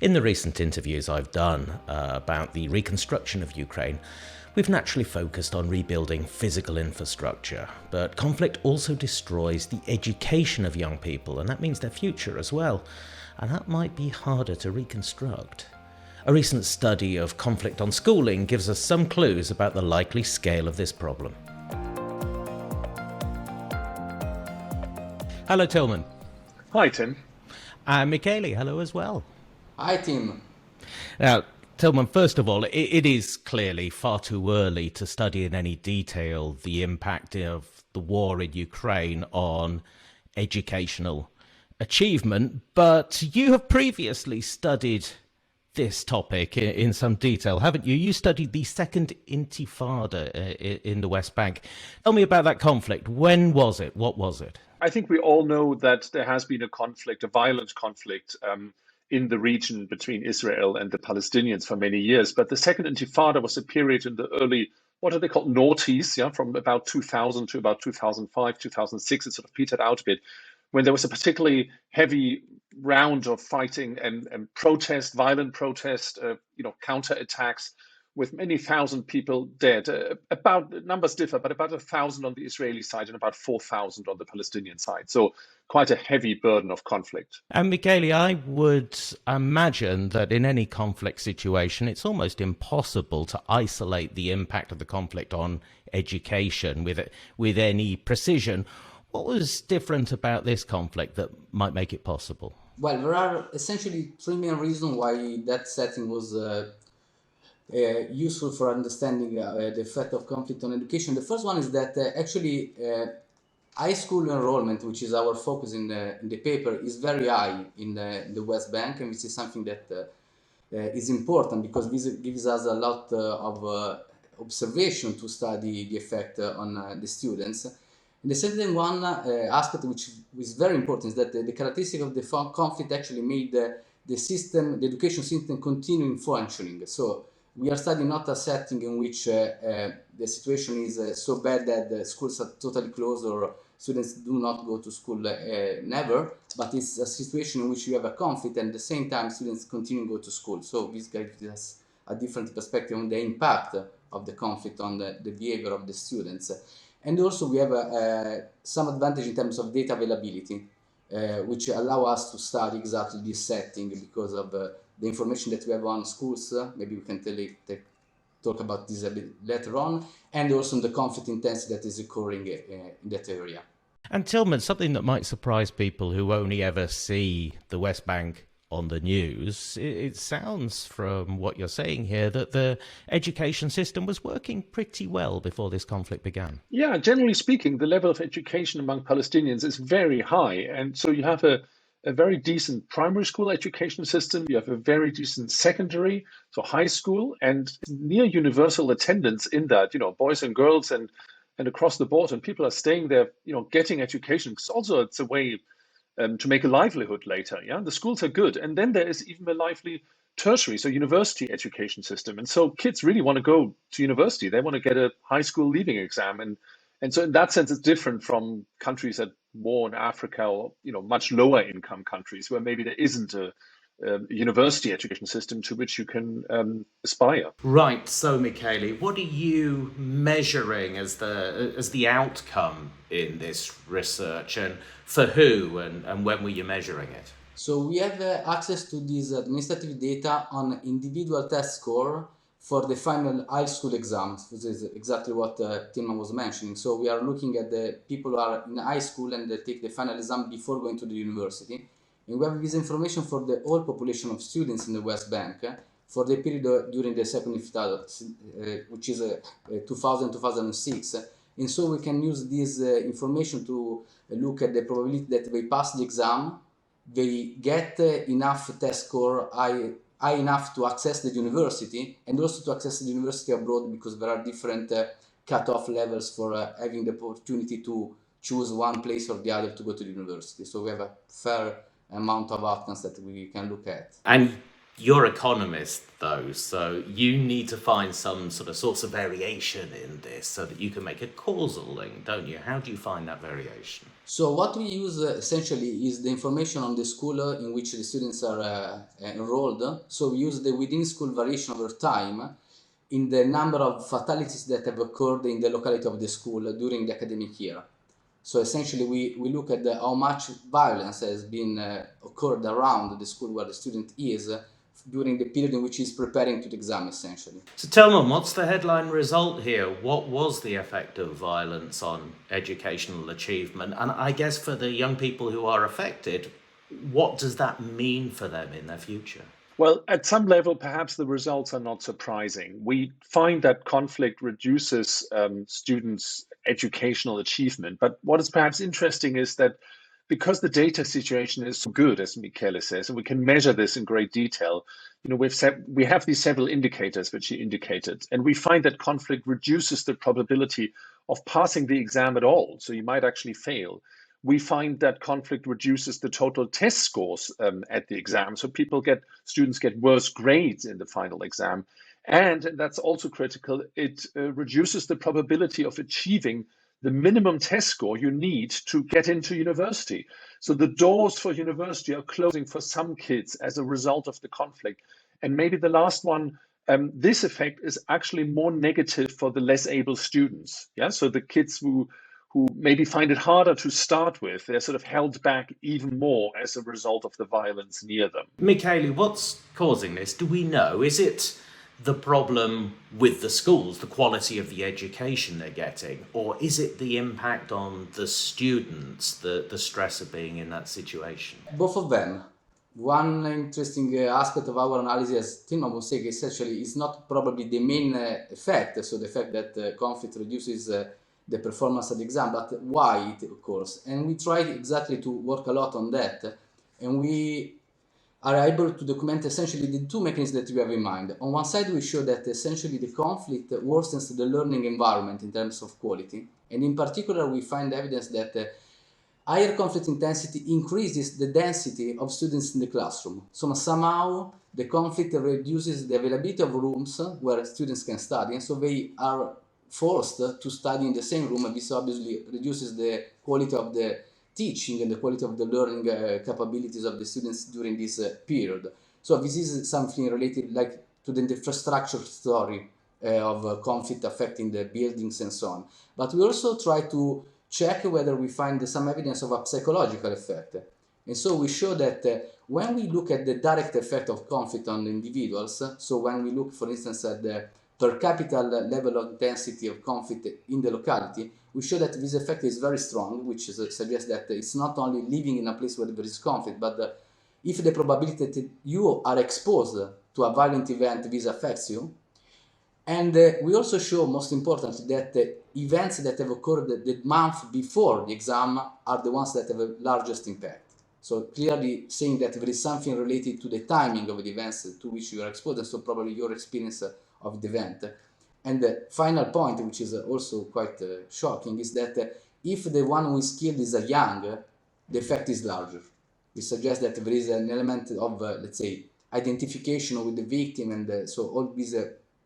In the recent interviews I've done about the reconstruction of Ukraine, we've naturally focused on rebuilding physical infrastructure, but conflict also destroys the education of young people, and that means their future as well, and that might be harder to reconstruct. A recent study of conflict on schooling gives us some clues about the likely scale of this problem. Hello, Tillman. Hi, Tim. And Michele, hello as well. Hi, Tim. Now, Tillman, first of all, it is clearly far too early to study in any detail the impact of the war in Ukraine on educational achievement, but you have previously studied this topic in some detail, haven't you? You studied the Second Intifada in the West Bank. Tell me about that conflict. When was it? What was it? I think we all know that there has been a conflict, a violent conflict in the region between Israel and the Palestinians for many years. But the Second Intifada was a period in the early, what are they called, noughties, from about 2000 to about 2005, 2006. It sort of petered out a bit, when there was a particularly heavy round of fighting and protest, violent protest, counterattacks, with many thousand people dead. About numbers differ, but about 1,000 on the Israeli side and about 4,000 on the Palestinian side. So quite a heavy burden of conflict. And Michele, I would imagine that in any conflict situation, it's almost impossible to isolate the impact of the conflict on education with any precision. What was different about this conflict that might make it possible? Well, there are essentially three main reasons why that setting was useful for understanding the effect of conflict on education. The first one is that high school enrollment, which is our focus in the paper, is very high in the West Bank, and this is something that is important because this gives us a lot of observation to study the effect on the students. And the second one aspect, which is very important, is that the characteristic of the conflict actually made the education system continue functioning. So we are studying not a setting in which the situation is so bad that the schools are totally closed or students do not go to school never, but it's a situation in which you have a conflict and at the same time students continue to go to school. So this gives us a different perspective on the impact of the conflict on the behavior of the students. And also we have some advantage in terms of data availability, which allow us to study exactly this setting because of the information that we have on schools. Maybe we can talk about this a bit later on, and also the conflict intensity that is occurring in that area. And Tillman, something that might surprise people who only ever see the West Bank on the news, it sounds from what you're saying here that the education system was working pretty well before this conflict began. Yeah, generally speaking, the level of education among Palestinians is very high. And so you have a very decent primary school education system. You have a very decent secondary, so high school, and near universal attendance in that, boys and girls and across the board. And people are staying there, getting education. Because also it's a way to make a livelihood later. Yeah, the schools are good. And then there is even a lively tertiary, so university education system. And so kids really want to go to university. They want to get a high school leaving exam. And so in that sense, it's different from countries at war in Africa or, much lower income countries where maybe there isn't a university education system to which you can aspire. Right. So, Michele, what are you measuring as the outcome in this research, and for who, and when were you measuring it? So we have access to this administrative data on individual test score for the final high school exams. This is exactly what Tillman was mentioning. So we are looking at the people who are in high school and they take the final exam before going to the university. And we have this information for the whole population of students in the West Bank for the period during the Second Intifada, which is 2000-2006. And so we can use this information to look at the probability that they pass the exam, they get enough test score high enough to access the university, and also to access the university abroad, because there are different cutoff levels for having the opportunity to choose one place or the other to go to the university. So we have a fair amount of outcomes that we can look at. And you're economist, though, so you need to find some sort of source of variation in this so that you can make a causal link, don't you? How do you find that variation? So what we use essentially is the information on the school in which the students are enrolled. So we use the within school variation over time in the number of fatalities that have occurred in the locality of the school during the academic year. So essentially we look at how much violence has been occurred around the school where the student is during the period in which he's preparing to the exam, essentially. So Telman, what's the headline result here? What was the effect of violence on educational achievement? And I guess for the young people who are affected, what does that mean for them in their future? Well, at some level, perhaps the results are not surprising. We find that conflict reduces students' educational achievement. But what is perhaps interesting is that because the data situation is so good, as Michele says, and we can measure this in great detail, we have these several indicators which he indicated, and we find that conflict reduces the probability of passing the exam at all. So you might actually fail. We find that conflict reduces the total test scores at the exam. So students get worse grades in the final exam. And that's also critical. It reduces the probability of achieving the minimum test score you need to get into university. So the doors for university are closing for some kids as a result of the conflict. And maybe the last one, this effect is actually more negative for the less able students. Yeah, so the kids who maybe find it harder to start with, they're sort of held back even more as a result of the violence near them. Michele, what's causing this? Do we know? Is it the problem with the schools, the quality of the education they're getting, or is it the impact on the students, the stress of being in that situation? Both of them. One interesting aspect of our analysis, as Tilman was saying, essentially is not probably the main effect, so the fact that conflict reduces the performance of the exam, but why it occurs. And we tried exactly to work a lot on that, and we are able to document essentially the two mechanisms that we have in mind. On one side, we show that essentially the conflict worsens the learning environment in terms of quality, and in particular, we find evidence that higher conflict intensity increases the density of students in the classroom. So somehow the conflict reduces the availability of rooms where students can study, and so they are forced to study in the same room, and this obviously reduces the quality of the teaching and the quality of the learning capabilities of the students during this period. So this is something related like to the infrastructure story of conflict affecting the buildings and so on. But we also try to check whether we find some evidence of a psychological effect. And so we show that when we look at the direct effect of conflict on individuals, so when we look, for instance, at the per capita level of intensity of conflict in the locality, we show that this effect is very strong, which suggests that it's not only living in a place where there is conflict, but if the probability that you are exposed to a violent event, this affects you. And we also show, most importantly, that events that have occurred the month before the exam are the ones that have the largest impact. So clearly saying that there is something related to the timing of the events to which you are exposed, and so probably your experience of the event. And the final point, which is also quite shocking, is that if the one who is killed is a young, the effect is larger. It suggests that there is an element of, let's say, identification with the victim, and so all these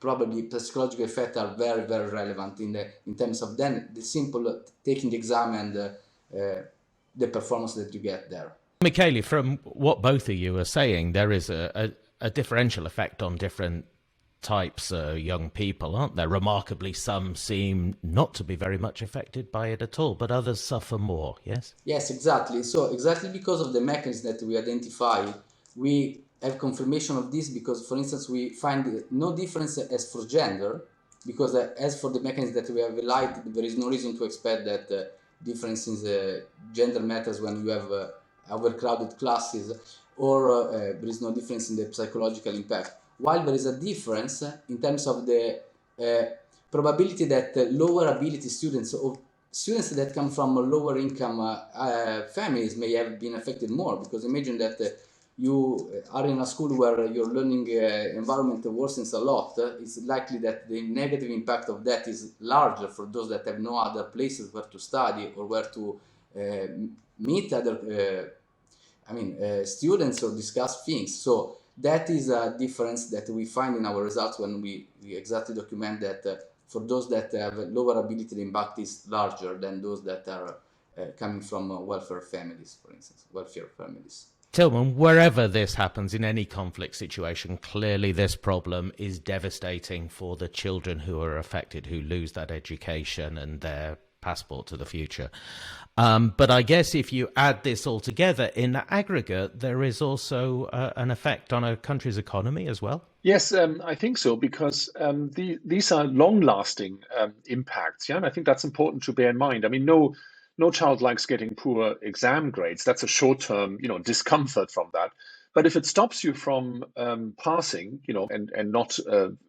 probably psychological effects are very, very relevant in terms of then the simple taking the exam and the performance that you get there. Michele, from what both of you are saying, there is a differential effect on different types of young people, aren't there? Remarkably, some seem not to be very much affected by it at all, but others suffer more, yes? Yes, exactly. So exactly because of the mechanism that we identify, we have confirmation of this because, for instance, we find no difference as for gender, because as for the mechanism that we have highlighted, there is no reason to expect that difference in gender matters when you have overcrowded classes, or there is no difference in the psychological impact. While there is a difference in terms of the probability that lower ability students or students that come from lower income families may have been affected more, because imagine that you are in a school where your learning environment worsens a lot. It's likely that the negative impact of that is larger for those that have no other places where to study or where to meet other students or discuss things. So that is a difference that we find in our results when we exactly document that for those that have lower ability, the impact is larger than those that are coming from welfare families, for instance, welfare families. Tilman, wherever this happens in any conflict situation, clearly this problem is devastating for the children who are affected, who lose that education and their passport to the future. But I guess if you add this all together in the aggregate, there is also an effect on a country's economy as well. Yes, I think so, because these are long-lasting impacts. Yeah, and I think that's important to bear in mind. I mean, no child likes getting poor exam grades. That's a short-term, discomfort from that. But if it stops you from passing, and not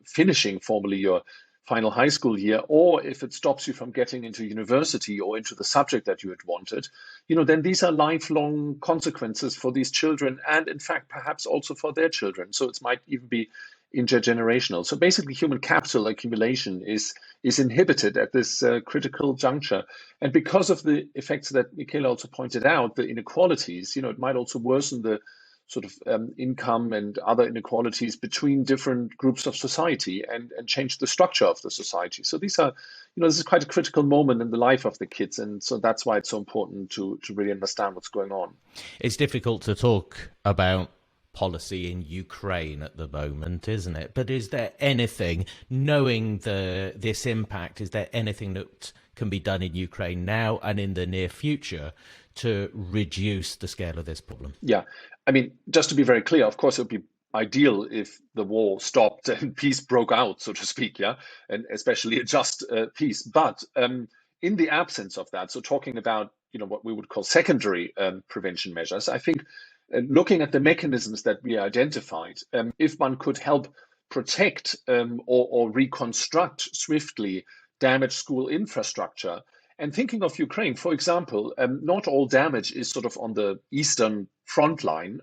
finishing formally your final high school year, or if it stops you from getting into university or into the subject that you had wanted, then these are lifelong consequences for these children, and in fact, perhaps also for their children. So it might even be intergenerational. So basically, human capital accumulation is inhibited at this critical juncture. And because of the effects that Michele also pointed out, the inequalities, it might also worsen the sort of income and other inequalities between different groups of society, and change the structure of the society. So these are, this is quite a critical moment in the life of the kids. And so that's why it's so important to really understand what's going on. It's difficult to talk about policy in Ukraine at the moment, isn't it? But is there anything, knowing this impact, is there anything that can be done in Ukraine now and in the near future to reduce the scale of this problem? Yeah, I mean, just to be very clear, of course, it would be ideal if the war stopped and peace broke out, so to speak, yeah, and especially a just peace. But in the absence of that, so talking about what we would call secondary prevention measures, I think looking at the mechanisms that we identified, if one could help protect or reconstruct swiftly damaged school infrastructure. And thinking of Ukraine, for example, not all damage is sort of on the eastern front line.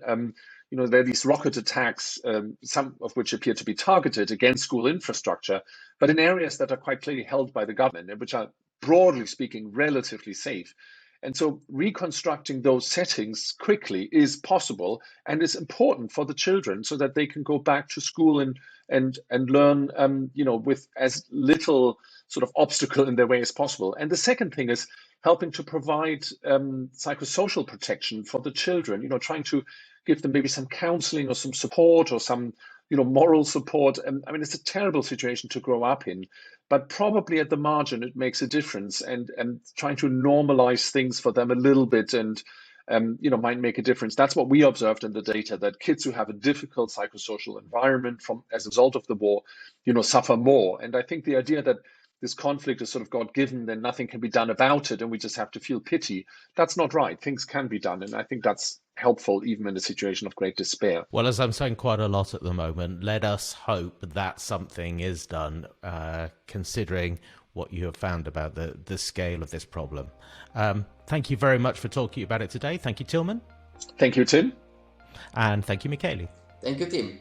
There are these rocket attacks, some of which appear to be targeted against school infrastructure, but in areas that are quite clearly held by the government and which are, broadly speaking, relatively safe. And so reconstructing those settings quickly is possible and is important for the children so that they can go back to school and learn, with as little sort of obstacle in their way as possible. And the second thing is helping to provide psychosocial protection for the children, trying to give them maybe some counseling or some support or some, moral support. I mean, it's a terrible situation to grow up in, but probably at the margin, it makes a difference, and trying to normalize things for them a little bit and might make a difference. That's what we observed in the data, that kids who have a difficult psychosocial environment as a result of the war, suffer more. And I think the idea that this conflict is sort of God-given, then nothing can be done about it, and we just have to feel pity, that's not right. Things can be done, and I think that's helpful even in a situation of great despair. Well, as I'm saying quite a lot at the moment, let us hope that something is done, considering what you have found about the scale of this problem. Thank you very much for talking about it today. Thank you, Tilman. Thank you, Tim. And thank you, Michele. Thank you, Tim.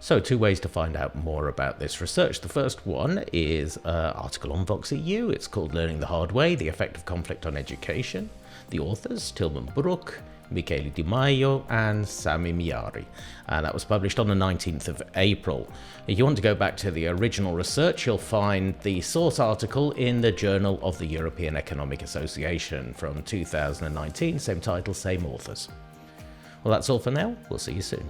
So 2 ways to find out more about this research. The first one is an article on Vox EU. It's called Learning the Hard Way, The Effect of Conflict on Education. The authors, Tilman Buruk, Michele Di Maio and Sami Miari. And that was published on the 19th of April. If you want to go back to the original research, you'll find the source article in the Journal of the European Economic Association from 2019, same title, same authors. Well, that's all for now. We'll see you soon.